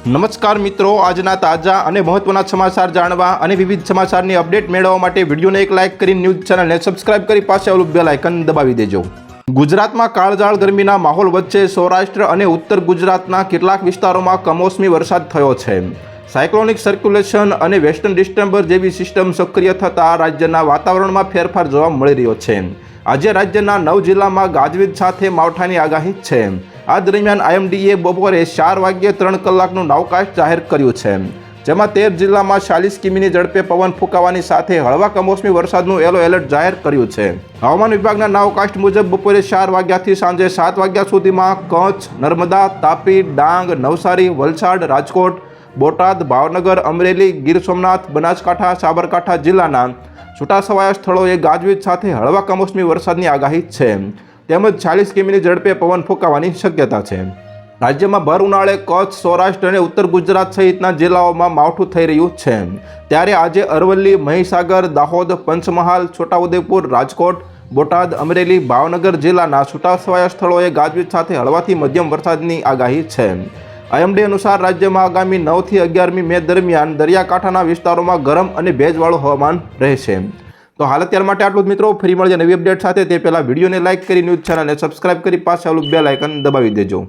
નમસ્કાર મિત્રો, આજના તાજા અને મહત્વના સમાચાર જાણવા અને વિવિધ સમાચારની અપડેટ મેળવવા માટે વિડીયોને એક લાઇક કરી ન્યૂઝ ચેનલને સબસ્ક્રાઇબ કરી પાસે આવેલું બેલ આઇકન દબાવી દેજો। ગુજરાતમાં કાળઝાળ ગરમીના માહોલ વચ્ચે સૌરાષ્ટ્ર અને ઉત્તર ગુજરાતના કેટલાક વિસ્તારોમાં કમોસમી વરસાદ થયો છે। સાયક્લોનિક સર્ક્યુલેશન અને વેસ્ટર્ન ડિસ્ટર્બન્સ જેવી સિસ્ટમ સક્રિય થતાં રાજ્યના વાતાવરણમાં ફેરફાર જોવા મળી રહ્યો છે। આજે રાજ્યના 9 જિલ્લામાં ગાજવીજ સાથે માવઠાની આગાહી છે। આ દરમિયાન આઈએમડીએ બપોરે 4 વાગ્યે 3 કલાકનું નાવકાસ્ટ જાહેર કર્યું છે, જેમાં 13 જિલ્લામાં 40 કિમીની ઝડપે પવન ફૂંકાવાની સાથે હળવા કમોસમી વરસાદનું યલો એલર્ટ જાહેર કર્યું છે। હવામાન વિભાગના નાવકાસ્ટ મુજબ બપોરે 4 વાગ્યાથી સાંજે 7 વાગ્યા સુધીમાં કચ્છ, નર્મદા, તાપી, ડાંગ, નવસારી, વલસાડ, રાજકોટ, બોટાદ, ભાવનગર, અમરેલી, ગીર સોમનાથ, બનાસકાંઠા, સાબરકાંઠા જિલ્લાના છૂટાછવાયા સ્થળોએ ગાજવીજ સાથે હળવા કમોસમી વરસાદની આગાહી છે, તેમજ 40 કિમીની ઝડપે પવન ફૂંકાવાની શક્યતા છે। રાજ્યમાં ભર ઉનાળે કચ્છ, સૌરાષ્ટ્ર અને ઉત્તર ગુજરાત સહિતના જિલ્લાઓમાં માવઠું થઈ રહ્યું છે, ત્યારે આજે અરવલ્લી, મહીસાગર, દાહોદ, પંચમહાલ, છોટાઉદેપુર, રાજકોટ, બોટાદ, અમરેલી, ભાવનગર જિલ્લાના છૂટાછવાયા સ્થળોએ ગાજવીજ સાથે હળવાથી મધ્યમ વરસાદની આગાહી છે। આઈએમડી અનુસાર રાજ્યમાં આગામી 9 થી 11મી મે દરમિયાન દરિયાકાંઠાના વિસ્તારોમાં ગરમ અને ભેજવાળું હવામાન રહેશે। તો હાલ અત્યાર માટે આટલું જ મિત્રો। ફરી મળીએ નવી અપડેટ સાથે, તે પહેલાં વિડીયોને લાઇક કરી ન્યૂઝ ચેનલને સબસ્ક્રાઇબ કરી પાસે આવેલું બેલ આઇકન દબાવી દેજો।